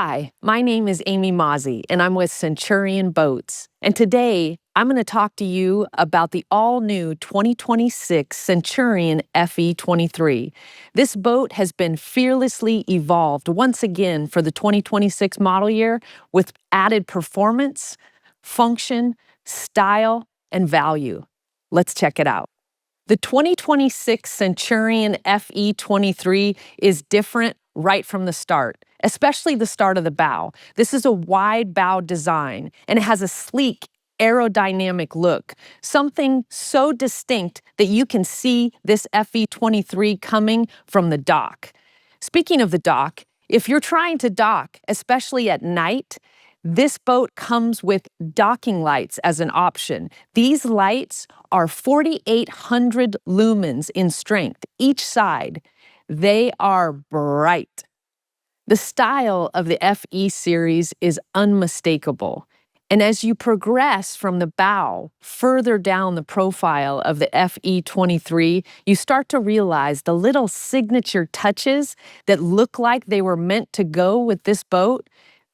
Hi, my name is Amy Mozzie, and I'm with Centurion Boats. And today, I'm going to talk to you about the all-new 2026 Centurion Fe23. This boat has been fearlessly evolved once again for the 2026 model year with added performance, function, style, and value. Let's check it out. The 2026 Centurion Fe23 is different right from the start, especially the start of the bow. This is a wide bow design, and it has a sleek, aerodynamic look, something so distinct that you can see this Fe23 coming from the dock. Speaking of the dock, if you're trying to dock, especially at night, this boat comes with docking lights as an option. These lights are 4,800 lumens in strength, each side. They are bright. The style of the FE series is unmistakable. And as you progress from the bow further down the profile of the Fe23, you start to realize the little signature touches that look like they were meant to go with this boat,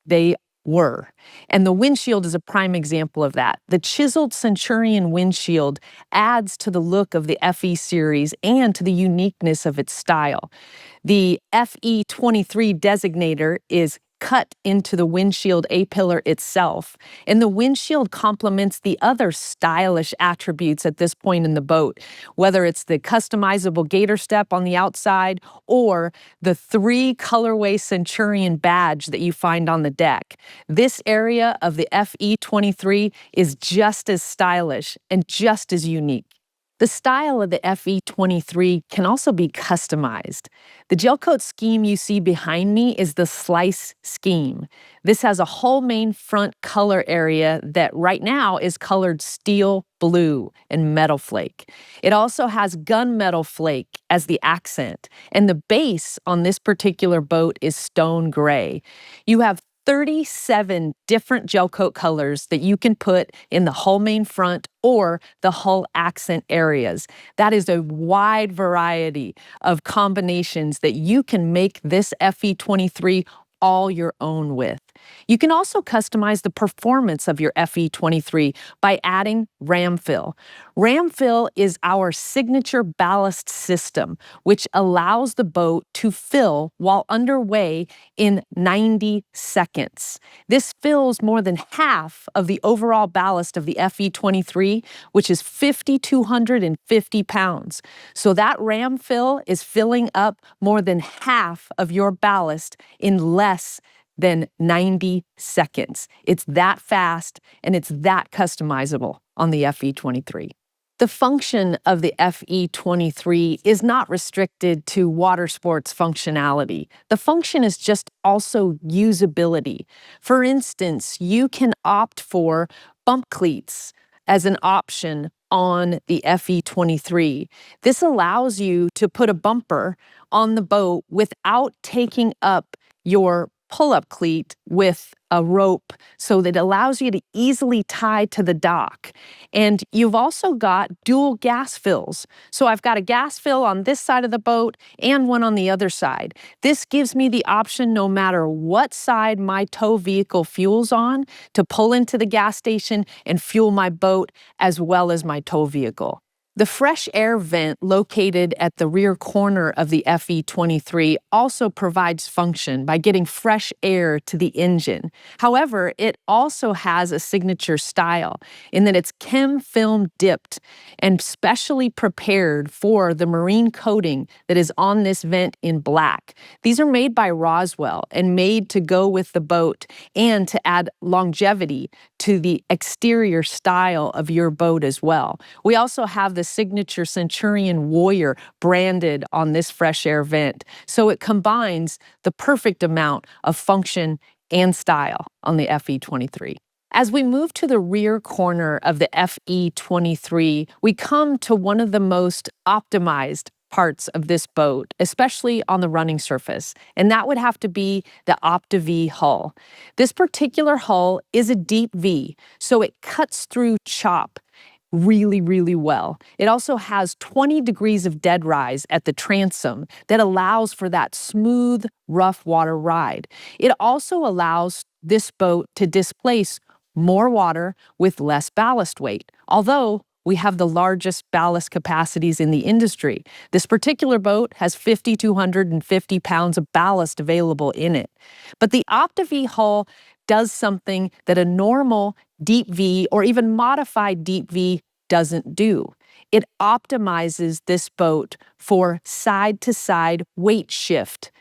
they were. And the windshield is a prime example of that. The chiseled Centurion windshield adds to the look of the FE series and to the uniqueness of its style. The Fe23 designator is cut into the windshield A-pillar itself, and the windshield complements the other stylish attributes at this point in the boat, whether it's the customizable GatorStep on the outside or the 3 colorway Centurion badge that you find on the deck. This area of the Fe23 is just as stylish and just as unique. The style of the Fe23 can also be customized. The gel coat scheme you see behind me is the slice scheme. This has a whole main front color area that right now is colored steel blue and metal flake. It also has gunmetal flake as the accent, and the base on this particular boat is stone gray. You have 37 different gel coat colors that you can put in the hull main front or the hull accent areas. That is a wide variety of combinations that you can make this Fe23 all your own with. You can also customize the performance of your Fe23 by adding Ramfill. Ramfill is our signature ballast system, which allows the boat to fill while underway in 90 seconds. This fills more than half of the overall ballast of the Fe23, which is 5,250 pounds. So that Ramfill is filling up more than half of your ballast in less than 90 seconds. It's that fast and it's that customizable on the Fe23. The function of the Fe23 is not restricted to water sports functionality. The function is just also usability. For instance, you can opt for bump cleats as an option on the Fe23. This allows you to put a bumper on the boat without taking up your pull-up cleat with a rope, so that it allows you to easily tie to the dock. And you've also got dual gas fills. So I've got a gas fill on this side of the boat and one on the other side. This gives me the option, no matter what side my tow vehicle fuels on, to pull into the gas station and fuel my boat as well as my tow vehicle. The fresh air vent located at the rear corner of the Fe23 also provides function by getting fresh air to the engine. However, it also has a signature style in that it's chem film dipped and specially prepared for the marine coating that is on this vent in black. These are made by Roswell and made to go with the boat and to add longevity to the exterior style of your boat as well. We also have the signature Centurion Warrior branded on this fresh air vent, so it combines the perfect amount of function and style on the Fe23. As we move to the rear corner of the Fe23, we come to one of the most optimized parts of this boat, especially on the running surface, and that would have to be the Opti-V Hull. This particular hull is a deep V, so it cuts through chop really, really well. It also has 20 degrees of dead rise at the transom that allows for that smooth, rough water ride. It also allows this boat to displace more water with less ballast weight, although we have the largest ballast capacities in the industry. This particular boat has 5,250 pounds of ballast available in it. But the Opti-V Hull does something that a normal Deep V or even modified Deep V doesn't do. It optimizes this boat for side-to-side weight shift.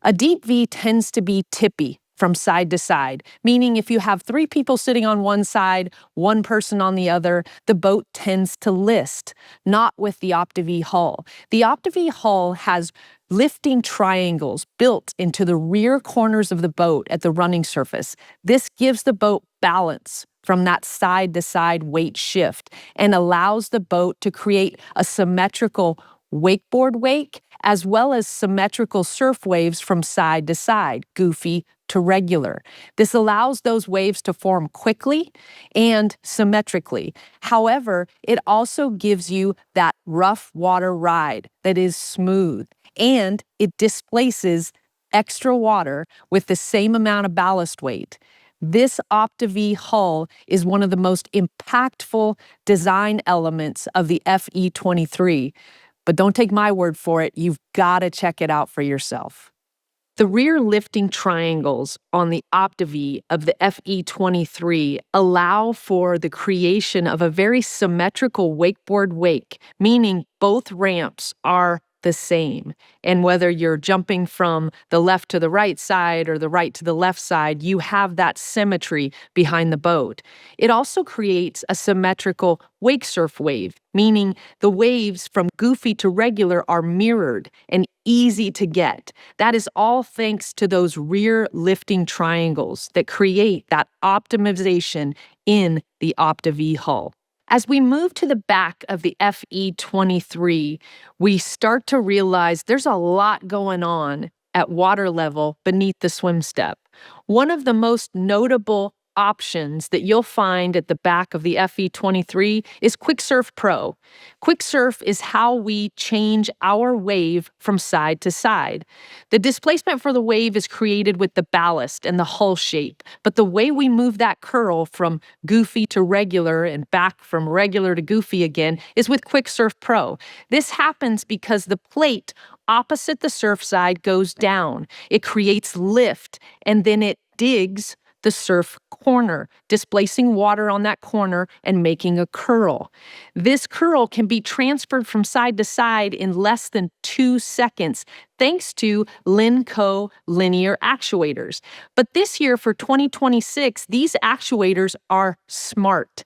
A Deep V tends to be tippy from side to side, meaning if you have 3 people sitting on one side, 1 person on the other, the boat tends to list, not with the Opti-V Hull. The Opti-V Hull has lifting triangles built into the rear corners of the boat at the running surface. This gives the boat balance from that side-to-side weight shift and allows the boat to create a symmetrical wakeboard wake as well as symmetrical surf waves from side to side, goofy to regular. This allows those waves to form quickly and symmetrically. However, it also gives you that rough water ride that is smooth, and it displaces extra water with the same amount of ballast weight. This Opti-V Hull is one of the most impactful design elements of the Fe23. But don't take my word for it. You've got to check it out for yourself. The rear lifting triangles on the Opti-V of the Fe23 allow for the creation of a very symmetrical wakeboard wake, meaning both ramps are the same. And whether you're jumping from the left to the right side or the right to the left side, you have that symmetry behind the boat. It also creates a symmetrical wake surf wave, meaning the waves from goofy to regular are mirrored and easy to get. That is all thanks to those rear lifting triangles that create that optimization in the Opti-V Hull. As we move to the back of the Fe23, we start to realize there's a lot going on at water level beneath the swim step. One of the most notable options that you'll find at the back of the Fe23 is QuickSurf Pro. QuickSurf is how we change our wave from side to side. The displacement for the wave is created with the ballast and the hull shape, but the way we move that curl from goofy to regular and back from regular to goofy again is with QuickSurf Pro. This happens because the plate opposite the surf side goes down. It creates lift, and then it digs the surf corner, displacing water on that corner and making a curl. This curl can be transferred from side to side in less than 2 seconds, thanks to Linco linear actuators. But this year for 2026, these actuators are smart.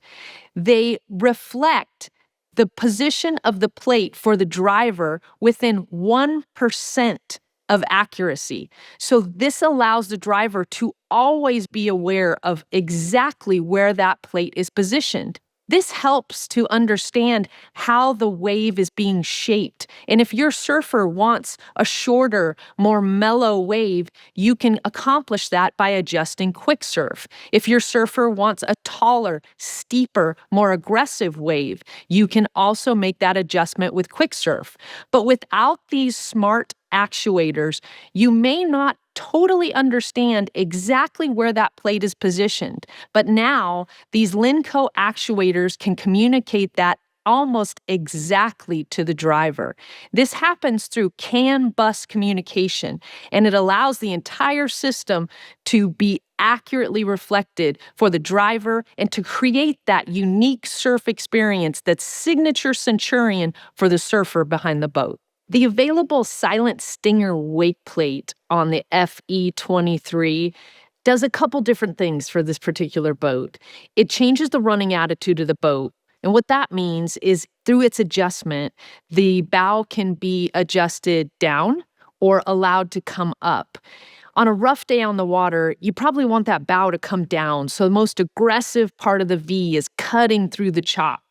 They reflect the position of the plate for the driver within 1% of accuracy. So this allows the driver to always be aware of exactly where that plate is positioned. This helps to understand how the wave is being shaped. And if your surfer wants a shorter, more mellow wave, you can accomplish that by adjusting QuickSurf. If your surfer wants a taller, steeper, more aggressive wave, you can also make that adjustment with QuickSurf. But without these smart actuators, you may not totally understand exactly where that plate is positioned. But now, these Linco actuators can communicate that almost exactly to the driver. This happens through CAN-bus communication, and it allows the entire system to be accurately reflected for the driver and to create that unique surf experience that's signature Centurion for the surfer behind the boat. The available Silent Stinger wake plate on the Fe23 does a couple different things for this particular boat. It changes the running attitude of the boat. And what that means is through its adjustment, the bow can be adjusted down or allowed to come up. On a rough day on the water, you probably want that bow to come down, so the most aggressive part of the V is cutting through the chop.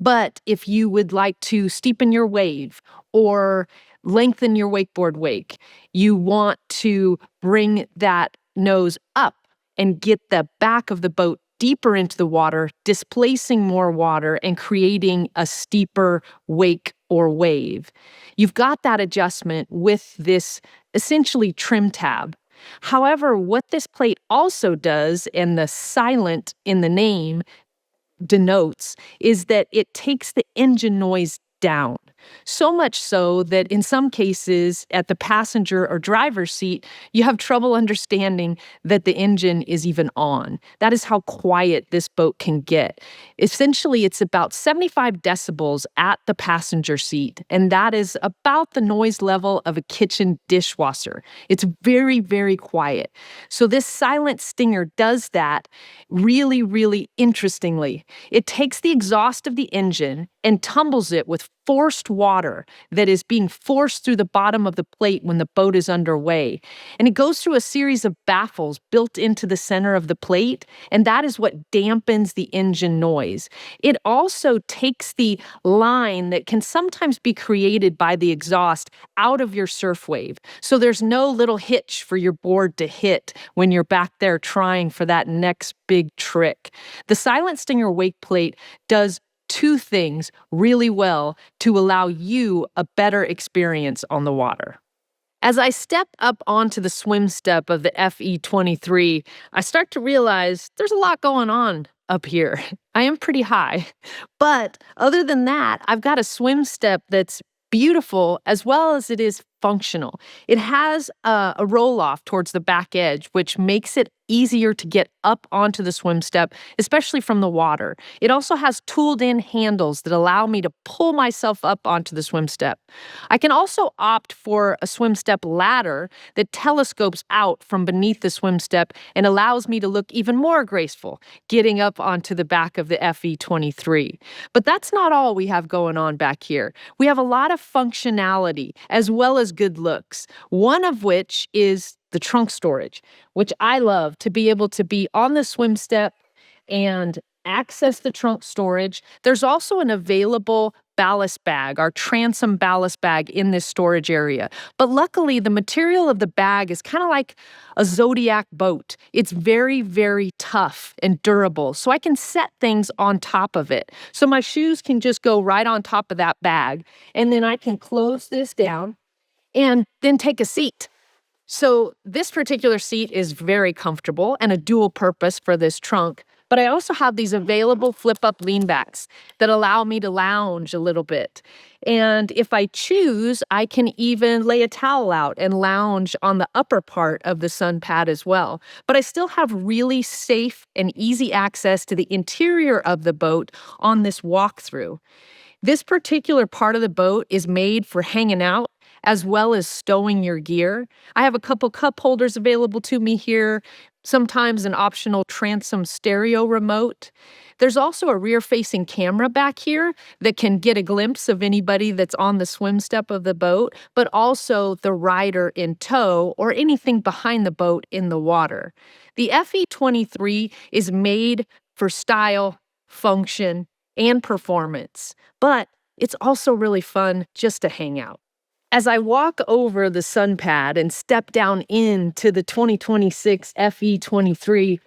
But if you would like to steepen your wave or lengthen your wakeboard wake, you want to bring that nose up and get the back of the boat deeper into the water, displacing more water and creating a steeper wake or wave. You've got that adjustment with this essentially trim tab. However, what this plate also does, and the silent in the name denotes, is that it takes the engine noise down. So much so that in some cases at the passenger or driver's seat, you have trouble understanding that the engine is even on. That is how quiet this boat can get. Essentially, it's about 75 decibels at the passenger seat, and that is about the noise level of a kitchen dishwasher. It's very, very quiet. So this silent stinger does that really, really interestingly. It takes the exhaust of the engine and tumbles it with forced water that is being forced through the bottom of the plate when the boat is underway. And it goes through a series of baffles built into the center of the plate, and that is what dampens the engine noise. It also takes the line that can sometimes be created by the exhaust out of your surf wave. So there's no little hitch for your board to hit when you're back there trying for that next big trick. The Silent Stinger wake plate does two things really well to allow you a better experience on the water. As I step up onto the swim step of the Fe23, I start to realize there's a lot going on up here. I am pretty high. But other than that, I've got a swim step that's beautiful as well as it is functional. It has a roll-off towards the back edge, which makes it easier to get up onto the swim step, especially from the water. It also has tooled-in handles that allow me to pull myself up onto the swim step. I can also opt for a swim step ladder that telescopes out from beneath the swim step and allows me to look even more graceful, getting up onto the back of the Fe23. But that's not all we have going on back here. We have a lot of functionality as well as good looks, one of which is the trunk storage, which I love to be able to be on the swim step and access the trunk storage. There's also an available ballast bag, our transom ballast bag in this storage area. But luckily, the material of the bag is kind of like a Zodiac boat. It's very, very tough and durable. So I can set things on top of it. So my shoes can just go right on top of that bag. And then I can close this down and then take a seat. So this particular seat is very comfortable and a dual purpose for this trunk. But I also have these available flip-up leanbacks that allow me to lounge a little bit. And if I choose, I can even lay a towel out and lounge on the upper part of the Sunpad as well. But I still have really safe and easy access to the interior of the boat on this walkthrough. This particular part of the boat is made for hanging out as well as stowing your gear. I have a couple cup holders available to me here, sometimes an optional transom stereo remote. There's also a rear-facing camera back here that can get a glimpse of anybody that's on the swim step of the boat, but also the rider in tow or anything behind the boat in the water. The Fe23 is made for style, function, and performance, but it's also really fun just to hang out. As I walk over the Sunpad and step down into the 2026 Fe23,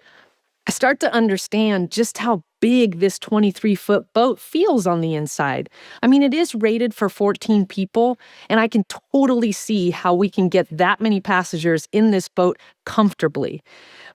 I start to understand just how big this 23-foot boat feels on the inside. I mean, it is rated for 14 people, and I can totally see how we can get that many passengers in this boat comfortably.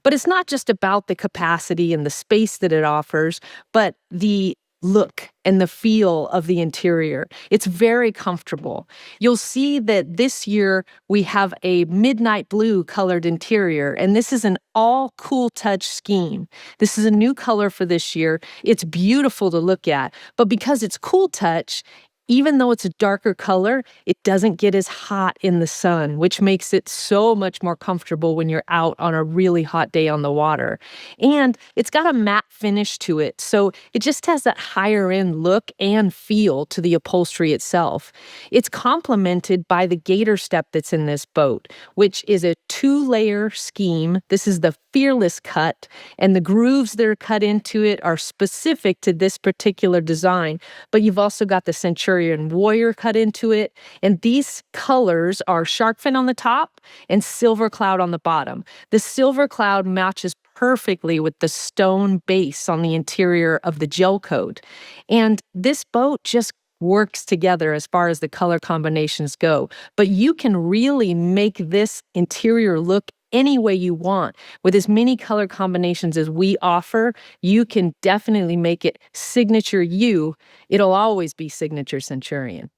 But it's not just about the capacity and the space that it offers, but the look and the feel of the interior. It's very comfortable. You'll see that this year we have a midnight blue colored interior, and this is an all cool touch scheme. This is a new color for this year. It's beautiful to look at, but because it's cool touch, even though it's a darker color, it doesn't get as hot in the sun, which makes it so much more comfortable when you're out on a really hot day on the water. And it's got a matte finish to it, so it just has that higher end look and feel to the upholstery itself. It's complemented by the GatorStep that's in this boat, which is a 2-layer scheme. This is the Fearless cut, and the grooves that are cut into it are specific to this particular design, but you've also got the Centurion Warrior cut into it, and these colors are shark fin on the top and silver cloud on the bottom. The silver cloud matches perfectly with the stone base on the interior of the gel coat. And this boat just works together as far as the color combinations go. But you can really make this interior look any way you want. With as many color combinations as we offer, you can definitely make it signature you. It'll always be signature Centurion.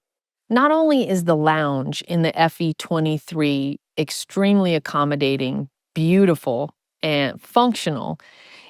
Not only is the lounge in the Fe23 extremely accommodating, beautiful, and functional,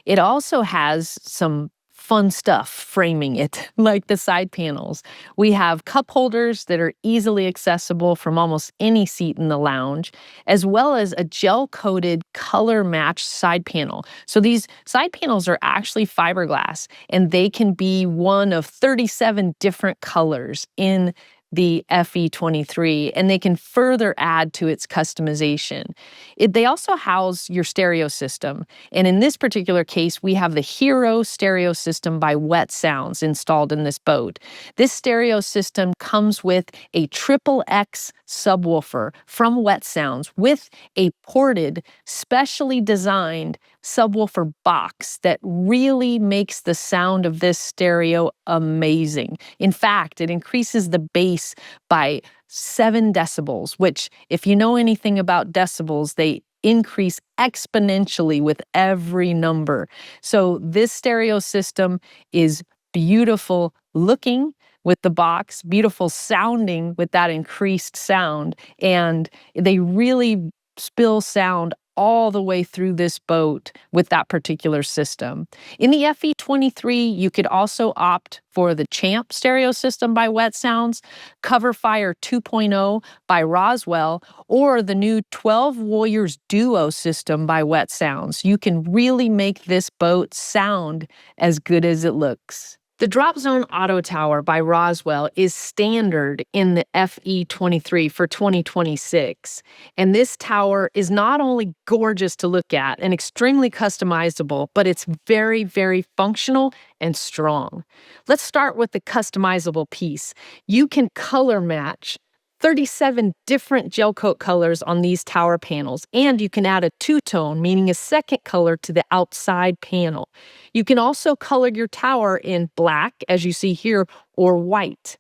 it also has some fun stuff framing it, like the side panels. We have cup holders that are easily accessible from almost any seat in the lounge, as well as a gel-coated color-matched side panel. So these side panels are actually fiberglass, and they can be one of 37 different colors in the Fe23, and they can further add to its customization. They also house your stereo system, and in this particular case, we have the Hero stereo system by Wet Sounds installed in this boat. This stereo system comes with a XXX subwoofer from Wet Sounds with a ported, specially designed subwoofer box that really makes the sound of this stereo amazing. In fact, it increases the bass by 7 decibels, which, if you know anything about decibels, they increase exponentially with every number. So this stereo system is beautiful looking with the box, beautiful sounding with that increased sound, and they really spill sound all the way through this boat with that particular system. In the Fe23, you could also opt for the Champ stereo system by Wet Sounds, Coverfire 2.0 by Roswell, or the new 12 Warriors Duo system by Wet Sounds. You can really make this boat sound as good as it looks. The DropZone Auto Tower by Roswell is standard in the Fe23 for 2026. And this tower is not only gorgeous to look at and extremely customizable, but it's very, very functional and strong. Let's start with the customizable piece. You can color match 37 different gel coat colors on these tower panels, and you can add a two-tone, meaning a second color to the outside panel. You can also color your tower in black, as you see here, or white.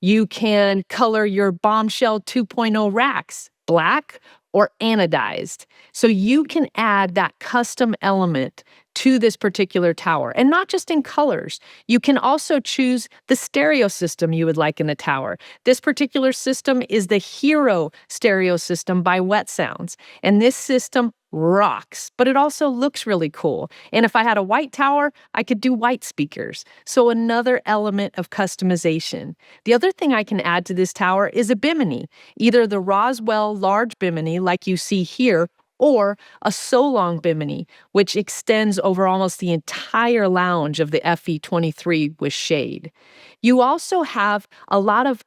You can color your Bombshell 2.0 racks black or anodized. So you can add that custom element to this particular tower, and not just in colors. You can also choose the stereo system you would like in the tower. This particular system is the Hero stereo system by Wet Sounds, and this system rocks, but it also looks really cool. And if I had a white tower, I could do white speakers. So another element of customization. The other thing I can add to this tower is a bimini, either the Roswell large bimini like you see here, or a so-long bimini, which extends over almost the entire lounge of the Fe23 with shade. You also have a lot of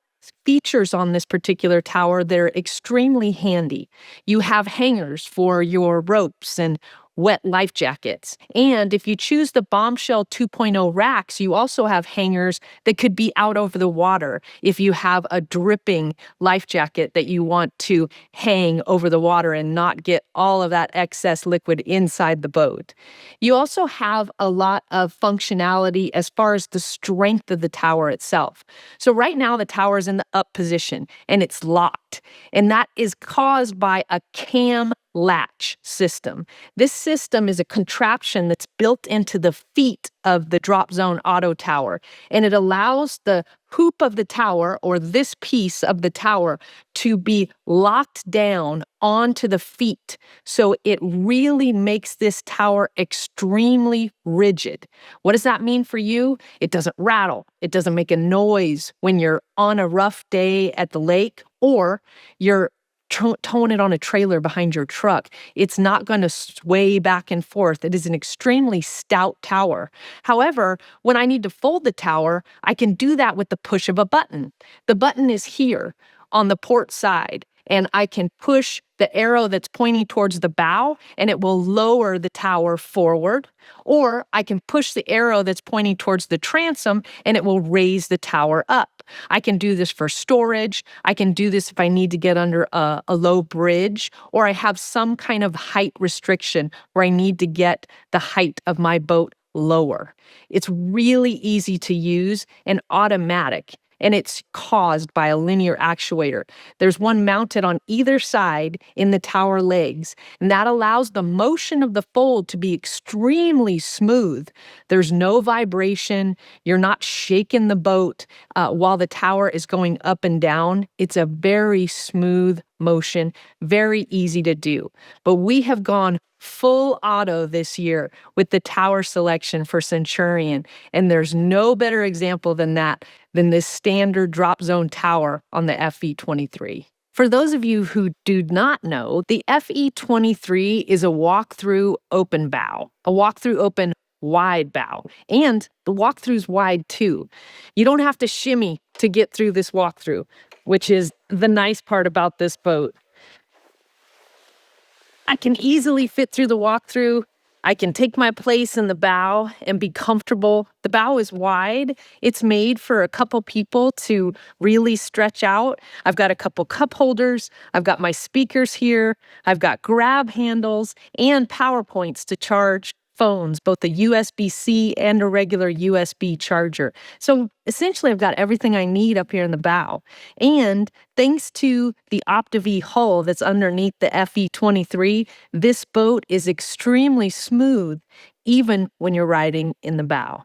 features on this particular tower that are extremely handy. You have hangers for your ropes and wet life jackets. And if you choose the Bombshell 2.0 racks, you also have hangers that could be out over the water if you have a dripping life jacket that you want to hang over the water and not get all of that excess liquid inside the boat. You also have a lot of functionality as far as the strength of the tower itself. So right now the tower is in the up position and it's locked, and that is caused by a cam latch system. This system is a contraption that's built into the feet of the DropZone Auto Tower, and it allows the hoop of the tower, or this piece of the tower, to be locked down onto the feet. So it really makes this tower extremely rigid. What does that mean for you? It doesn't rattle. It doesn't make a noise when you're on a rough day at the lake, or you're towing it on a trailer behind your truck. It's not going to sway back and forth. It is an extremely stout tower. However, when I need to fold the tower, I can do that with the push of a button. The button is here on the port side, and I can push the arrow that's pointing towards the bow, and it will lower the tower forward. Or I can push the arrow that's pointing towards the transom, and it will raise the tower up. I can do this for storage. I can do this if I need to get under a low bridge, or I have some kind of height restriction where I need to get the height of my boat lower. It's really easy to use and automatic, and it's caused by a linear actuator. There's one mounted on either side in the tower legs, and that allows the motion of the fold to be extremely smooth. There's no vibration. You're not shaking the boat while the tower is going up and down. It's a very smooth motion, very easy to do. But we have gone full auto this year with the tower selection for Centurion, and there's no better example than this standard DropZone tower on the Fe23. For those of you who do not know, the Fe23 is a walk-through open bow, a walk-through open wide bow, and the walk-through's wide too. You don't have to shimmy to get through this walk-through, which is the nice part about this boat. I can easily fit through the walkthrough. I can take my place in the bow and be comfortable. The bow is wide. It's made for a couple people to really stretch out. I've got a couple cup holders. I've got my speakers here. I've got grab handles and power points to charge phones, both a USB-C and a regular USB charger. So essentially, I've got everything I need up here in the bow. And thanks to the Opti-V hull that's underneath the Fe23, this boat is extremely smooth, even when you're riding in the bow.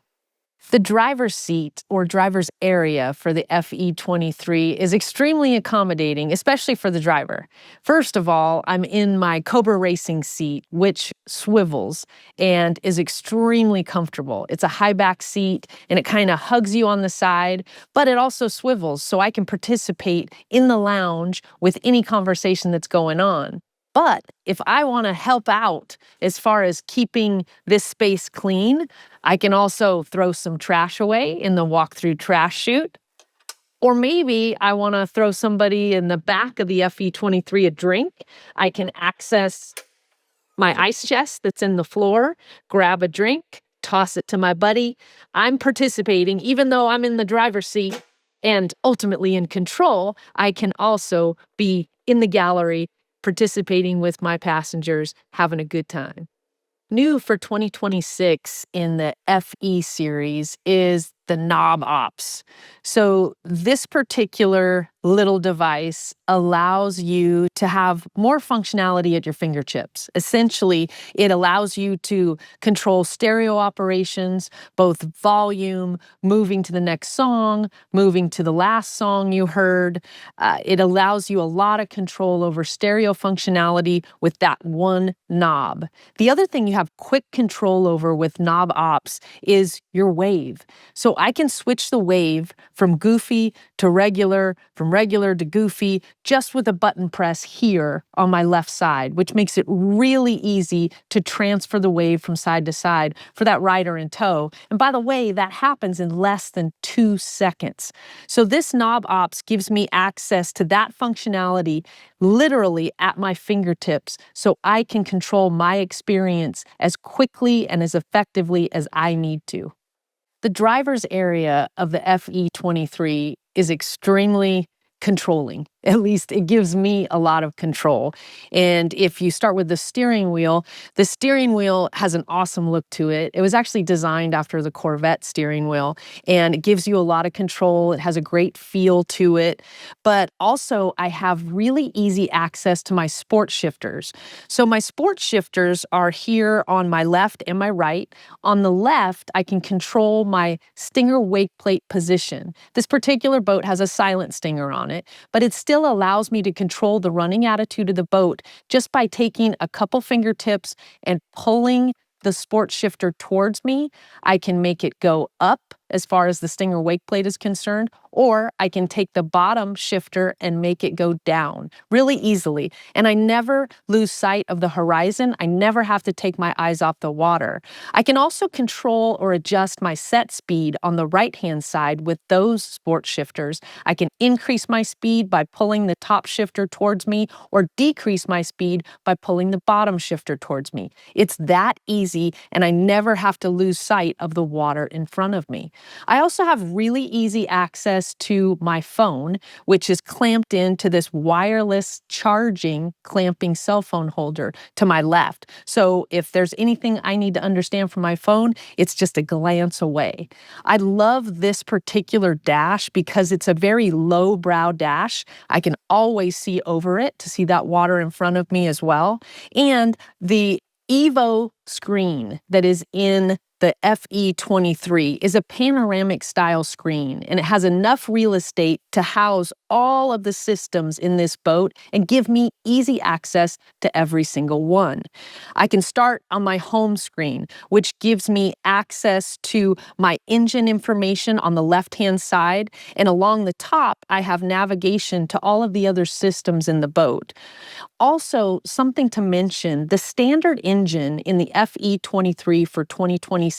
The driver's seat or driver's area for the Fe23 is extremely accommodating, especially for the driver. First of all, I'm in my Cobra racing seat, which swivels and is extremely comfortable. It's a high back seat and it kind of hugs you on the side, but it also swivels so I can participate in the lounge with any conversation that's going on. But if I want to help out as far as keeping this space clean, I can also throw some trash away in the walk-through trash chute. Or maybe I want to throw somebody in the back of the Fe23 a drink. I can access my ice chest that's in the floor, grab a drink, toss it to my buddy. I'm participating, even though I'm in the driver's seat and ultimately in control. I can also be in the gallery participating with my passengers, having a good time. New for 2026 in the FE series is the knob ops. So this particular little device allows you to have more functionality at your fingertips. Essentially, it allows you to control stereo operations, both volume, moving to the next song, moving to the last song you heard. It allows you a lot of control over stereo functionality with that one knob. The other thing you have quick control over with knob ops is your wave. So I can switch the wave from goofy to regular, from regular to goofy, just with a button press here on my left side, which makes it really easy to transfer the wave from side to side for that rider in tow. And by the way, that happens in less than 2 seconds. So this knob ops gives me access to that functionality literally at my fingertips, so I can control my experience as quickly and as effectively as I need to. The driver's area of the Fe23 is extremely controlling. At least it gives me a lot of control. And if you start with the steering wheel has an awesome look to it. It was actually designed after the Corvette steering wheel, and it gives you a lot of control. It has a great feel to it. But also, I have really easy access to my sport shifters. So my sport shifters are here on my left and my right. On the left, I can control my stinger wake plate position. This particular boat has a silent stinger on it, but it still allows me to control the running attitude of the boat just by taking a couple fingertips and pulling the sport shifter towards me. I can make it go up as far as the stinger wake plate is concerned, or I can take the bottom shifter and make it go down really easily. And I never lose sight of the horizon. I never have to take my eyes off the water. I can also control or adjust my set speed on the right-hand side with those sport shifters. I can increase my speed by pulling the top shifter towards me, or decrease my speed by pulling the bottom shifter towards me. It's that easy, and I never have to lose sight of the water in front of me. I also have really easy access to my phone, which is clamped into this wireless charging clamping cell phone holder to my left. So if there's anything I need to understand from my phone, it's just a glance away. I love this particular dash because it's a very low brow dash. I can always see over it to see that water in front of me as well. And the Evo screen that is in the Fe23 is a panoramic style screen, and it has enough real estate to house all of the systems in this boat and give me easy access to every single one. I can start on my home screen, which gives me access to my engine information on the left-hand side, and along the top, I have navigation to all of the other systems in the boat. Also, something to mention, the standard engine in the Fe23 for 2026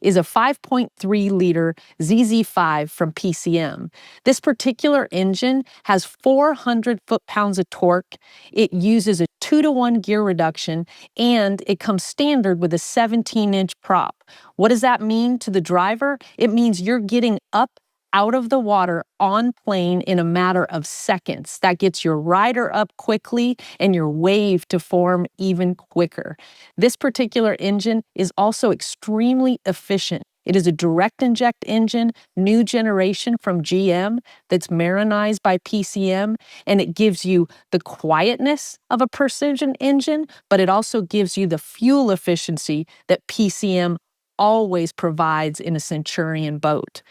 is a 5.3-liter ZZ5 from PCM. This particular engine has 400 foot-pounds of torque. It uses a 2-to-1 gear reduction, and it comes standard with a 17-inch prop. What does that mean to the driver? It means you're getting up out of the water on plane in a matter of seconds. That gets your rider up quickly and your wave to form even quicker. This particular engine is also extremely efficient. It is a direct inject engine, new generation from GM that's marinized by PCM, and it gives you the quietness of a precision engine, but it also gives you the fuel efficiency that PCM always provides in a Centurion boat.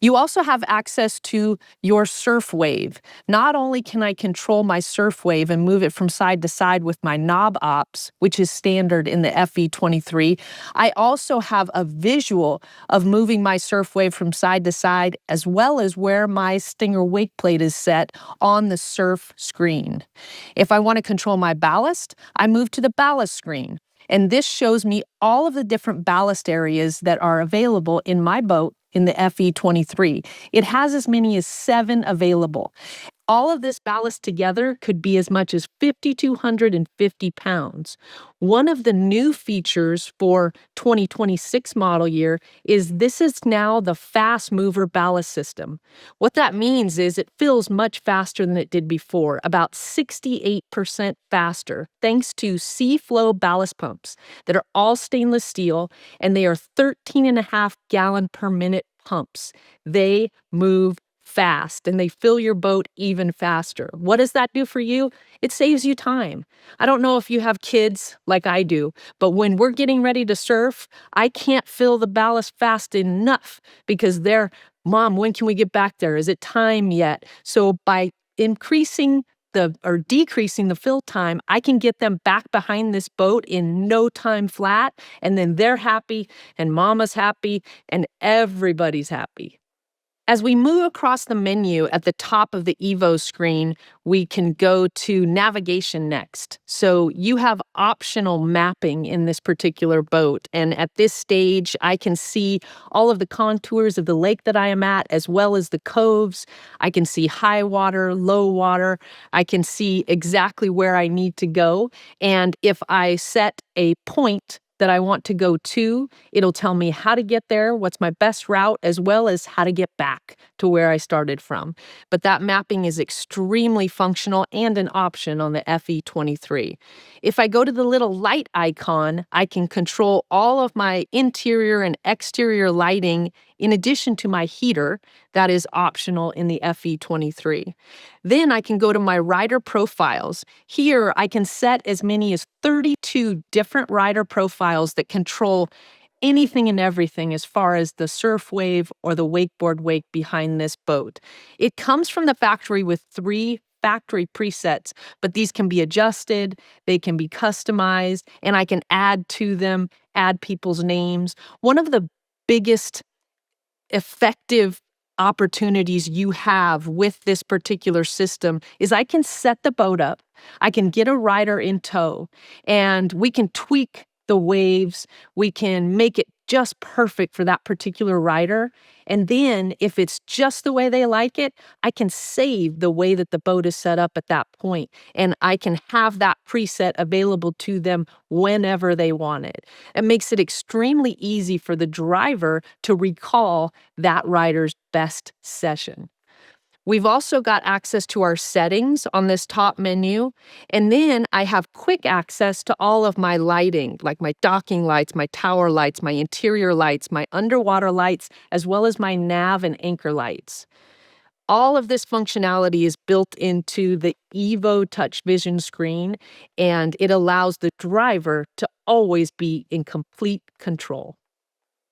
You also have access to your surf wave. Not only can I control my surf wave and move it from side to side with my knob ops, which is standard in the Fe23, I also have a visual of moving my surf wave from side to side, as well as where my Stinger wake plate is set on the surf screen. If I want to control my ballast, I move to the ballast screen. And this shows me all of the different ballast areas that are available in my boat in the Fe23. It has as many as 7 available. All of this ballast together could be as much as 5,250 pounds. One of the new features for 2026 model year is this is now the fast mover ballast system. What that means is it fills much faster than it did before, about 68% faster, thanks to Sea-Flow ballast pumps that are all stainless steel, and they are 13.5 gallon per minute pumps. They move fast and they fill your boat even faster. What does that do for you? It saves you time. I don't know if you have kids like I do, but when we're getting ready to surf, I can't fill the ballast fast enough because they're, Mom, when can we get back there? Is it time yet? So by decreasing the fill time, I can get them back behind this boat in no time flat, and then they're happy and Mama's happy and everybody's happy. As we move across the menu at the top of the Evo screen, we can go to navigation next. So you have optional mapping in this particular boat. And at this stage, I can see all of the contours of the lake that I am at, as well as the coves. I can see high water, low water. I can see exactly where I need to go. And if I set a point that I want to go to, it'll tell me how to get there, what's my best route, as well as how to get back to where I started from. But that mapping is extremely functional and an option on the Fe23. If I go to the little light icon, I can control all of my interior and exterior lighting in addition to my heater. That is optional in the Fe23. Then I can go to my rider profiles. Here I can set as many as 32 different rider profiles that control anything and everything as far as the surf wave or the wakeboard wake behind this boat. It comes from the factory with 3 factory presets, but these can be adjusted, they can be customized, and I can add to them, add people's names. One of the biggest effective opportunities you have with this particular system is I can set the boat up, I can get a rider in tow, and we can tweak the waves. We can make it just perfect for that particular rider. And then if it's just the way they like it, I can save the way that the boat is set up at that point, and I can have that preset available to them whenever they want it. It makes it extremely easy for the driver to recall that rider's best session. We've also got access to our settings on this top menu. And then I have quick access to all of my lighting, like my docking lights, my tower lights, my interior lights, my underwater lights, as well as my nav and anchor lights. All of this functionality is built into the Evo Touch Vision screen, and it allows the driver to always be in complete control.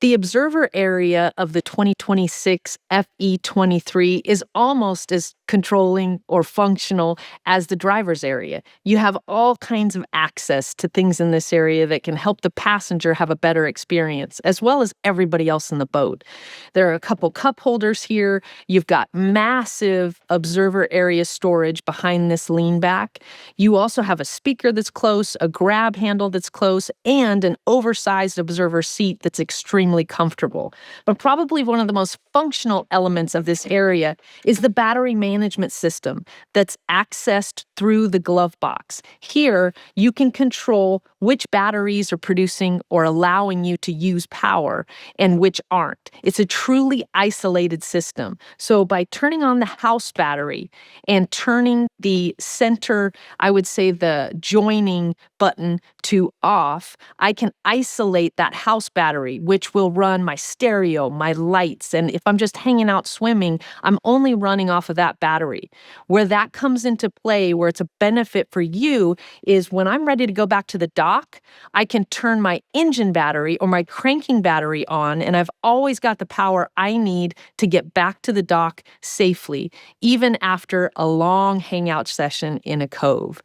The observer area of the 2026 Fe23 is almost as controlling or functional as the driver's area. You have all kinds of access to things in this area that can help the passenger have a better experience, as well as everybody else in the boat. There are a couple cup holders here. You've got massive observer area storage behind this lean back. You also have a speaker that's close, a grab handle that's close, and an oversized observer seat that's extremely comfortable. But probably one of the most functional elements of this area is the battery management system that's accessed through the Glovebox. Here, you can control which batteries are producing or allowing you to use power and which aren't. It's a truly isolated system. So by turning on the house battery and turning the center, I would say the joining button to off, I can isolate that house battery, which will run my stereo, my lights, and if I'm just hanging out swimming, I'm only running off of that battery. Where that comes into play, where it's a benefit for you, is when I'm ready to go back to the dock, I can turn my engine battery or my cranking battery on, and I've always got the power I need to get back to the dock safely, even after a long hangout session in a cove.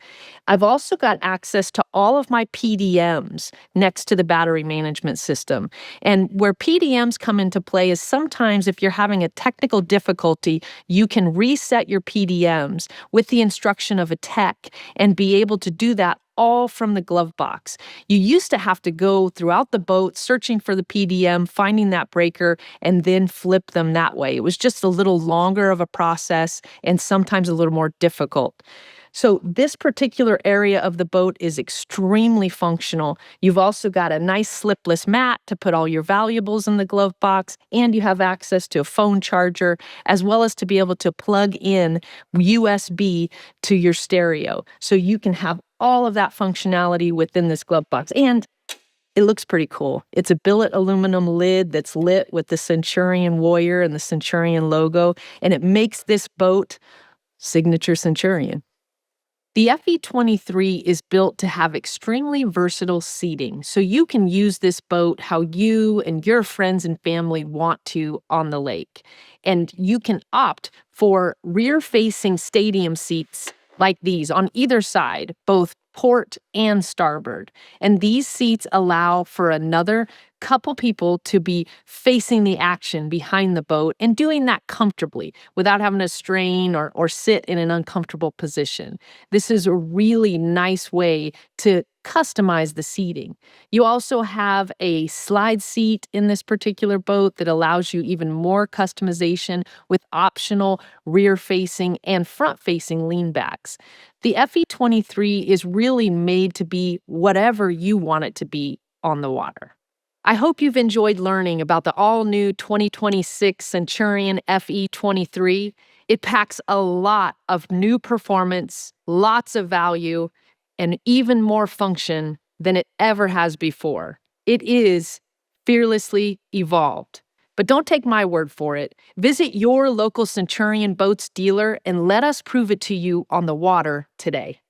I've also got access to all of my PDMs next to the battery management system. And where PDMs come into play is sometimes if you're having a technical difficulty, you can reset your PDMs with the instruction of a tech and be able to do that all from the Glovebox. You used to have to go throughout the boat searching for the PDM, finding that breaker, and then flip them that way. It was just a little longer of a process and sometimes a little more difficult. So this particular area of the boat is extremely functional. You've also got a nice slipless mat to put all your valuables in the glove box, and you have access to a phone charger, as well as to be able to plug in USB to your stereo. So you can have all of that functionality within this glove box. And it looks pretty cool. It's a billet aluminum lid that's lit with the Centurion Warrior and the Centurion logo, and it makes this boat signature Centurion. The Fe23 is built to have extremely versatile seating, so you can use this boat how you and your friends and family want to on the lake. And you can opt for rear-facing stadium seats like these on either side, both port and starboard. And these seats allow for another couple people to be facing the action behind the boat and doing that comfortably without having to strain or sit in an uncomfortable position. This is a really nice way to customize the seating. You also have a slide seat in this particular boat that allows you even more customization with optional rear-facing and front-facing lean-backs. The Fe23 is really made to be whatever you want it to be on the water. I hope you've enjoyed learning about the all-new 2026 Centurion Fe23. It packs a lot of new performance, lots of value, and even more function than it ever has before. It is fearlessly evolved. But don't take my word for it. Visit your local Centurion Boats dealer and let us prove it to you on the water today.